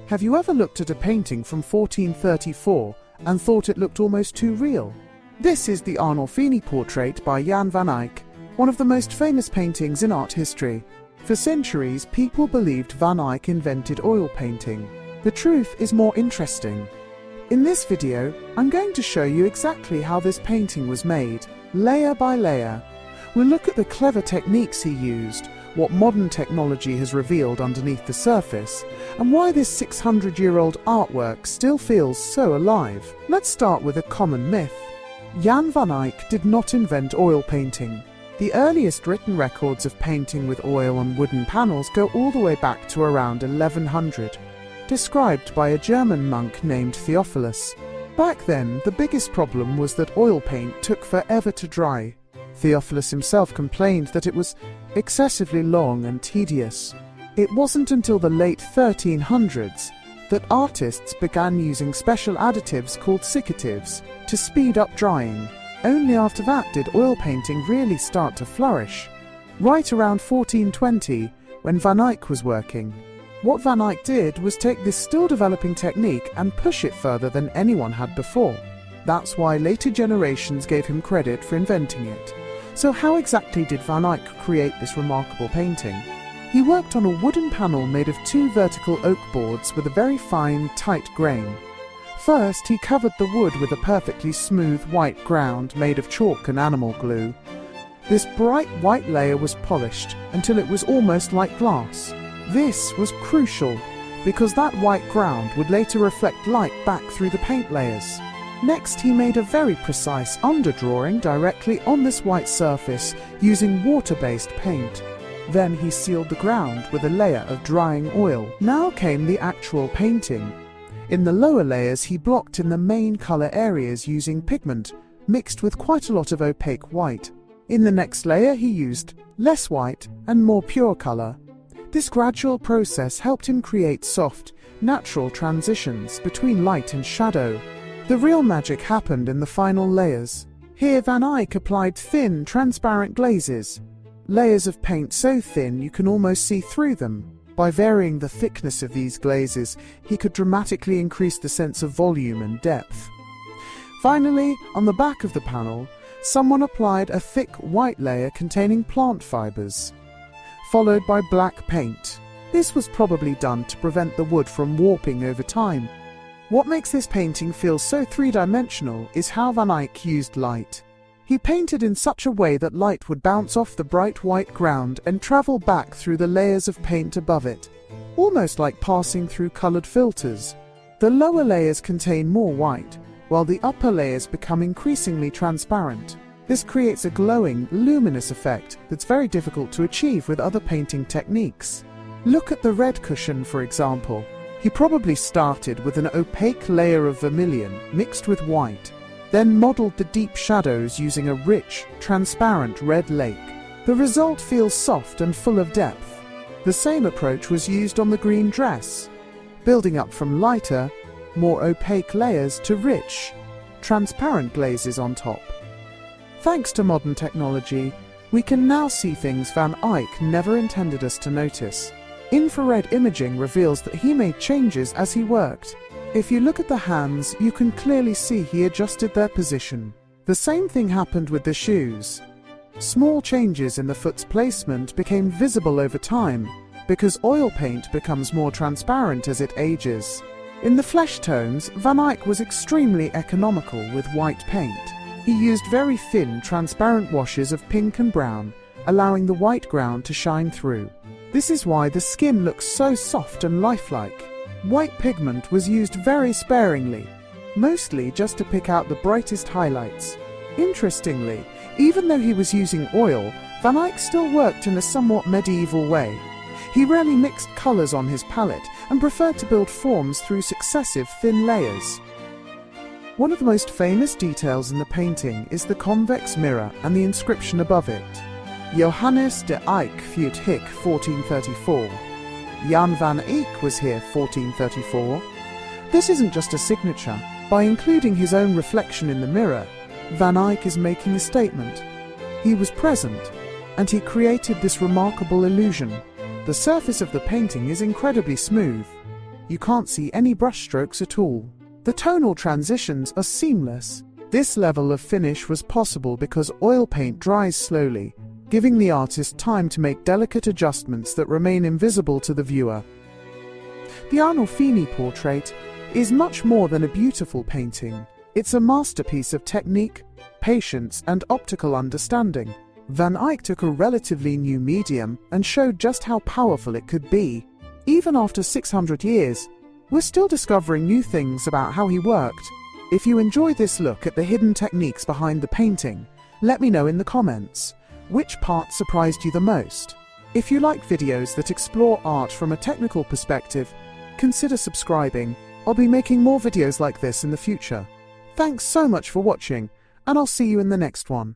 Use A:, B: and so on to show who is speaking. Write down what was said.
A: Have you ever looked at a painting from 1434 and thought it looked almost too real? This is the Arnolfini Portrait by Jan van Eyck, one of the most famous paintings in art history. For centuries, people believed Van Eyck invented oil painting. The truth is more interesting. In this video, I'm going to show you exactly how this painting was made, layer by layer. We'll look at the clever techniques he used, what modern technology has revealed underneath the surface, and why this 600-year-old artwork still feels so alive. Let's start with a common myth. Jan van Eyck did not invent oil painting. The earliest written records of painting with oil on wooden panels go all the way back to around 1100, described by a German monk named Theophilus. Back then, the biggest problem was that oil paint took forever to dry. Theophilus himself complained that it was excessively long and tedious. It wasn't until the late 1300s that artists began using special additives called secatives to speed up drying. Only after that did oil painting really start to flourish, right around 1420, when Van Eyck was working. What Van Eyck did was take this still developing technique and push it further than anyone had before. That's why later generations gave him credit for inventing it. So how exactly did Van Eyck create this remarkable painting? He worked on a wooden panel made of 2 vertical oak boards with a very fine, tight grain. First, he covered the wood with a perfectly smooth white ground made of chalk and animal glue. This bright white layer was polished until it was almost like glass. This was crucial because that white ground would later reflect light back through the paint layers. Next, he made a very precise underdrawing directly on this white surface using water-based paint. Then he sealed the ground with a layer of drying oil. Now came the actual painting. In the lower layers, he blocked in the main color areas using pigment, mixed with quite a lot of opaque white. In the next layer, he used less white and more pure color. This gradual process helped him create soft, natural transitions between light and shadow. The real magic happened in the final layers. Here Van Eyck applied thin, transparent glazes. Layers of paint so thin you can almost see through them. By varying the thickness of these glazes, he could dramatically increase the sense of volume and depth. Finally, on the back of the panel, someone applied a thick white layer containing plant fibers, followed by black paint. This was probably done to prevent the wood from warping over time. What makes this painting feel so three-dimensional is how Van Eyck used light. He painted in such a way that light would bounce off the bright white ground and travel back through the layers of paint above it, almost like passing through colored filters. The lower layers contain more white, while the upper layers become increasingly transparent. This creates a glowing, luminous effect that's very difficult to achieve with other painting techniques. Look at the red cushion, for example. He probably started with an opaque layer of vermilion mixed with white, then modeled the deep shadows using a rich, transparent red lake. The result feels soft and full of depth. The same approach was used on the green dress, building up from lighter, more opaque layers to rich, transparent glazes on top. Thanks to modern technology, we can now see things Van Eyck never intended us to notice. Infrared imaging reveals that he made changes as he worked. If you look at the hands, you can clearly see he adjusted their position. The same thing happened with the shoes. Small changes in the foot's placement became visible over time, because oil paint becomes more transparent as it ages. In the flesh tones, Van Eyck was extremely economical with white paint. He used very thin, transparent washes of pink and brown, allowing the white ground to shine through. This is why the skin looks so soft and lifelike. White pigment was used very sparingly, mostly just to pick out the brightest highlights. Interestingly, even though he was using oil, Van Eyck still worked in a somewhat medieval way. He rarely mixed colors on his palette and preferred to build forms through successive thin layers. One of the most famous details in the painting is the convex mirror and the inscription above it. Johannes de Eyck viert Hick 1434. Jan van Eyck was here 1434. This isn't just a signature. By including his own reflection in the mirror, Van Eyck is making a statement. He was present, and he created this remarkable illusion. The surface of the painting is incredibly smooth. You can't see any brushstrokes at all. The tonal transitions are seamless. This level of finish was possible because oil paint dries slowly, giving the artist time to make delicate adjustments that remain invisible to the viewer. The Arnolfini Portrait is much more than a beautiful painting. It's a masterpiece of technique, patience, and optical understanding. Van Eyck took a relatively new medium and showed just how powerful it could be. Even after 600 years, we're still discovering new things about how he worked. If you enjoy this look at the hidden techniques behind the painting, let me know in the comments. Which part surprised you the most? If you like videos that explore art from a technical perspective, consider subscribing. I'll be making more videos like this in the future. Thanks so much for watching, and I'll see you in the next one.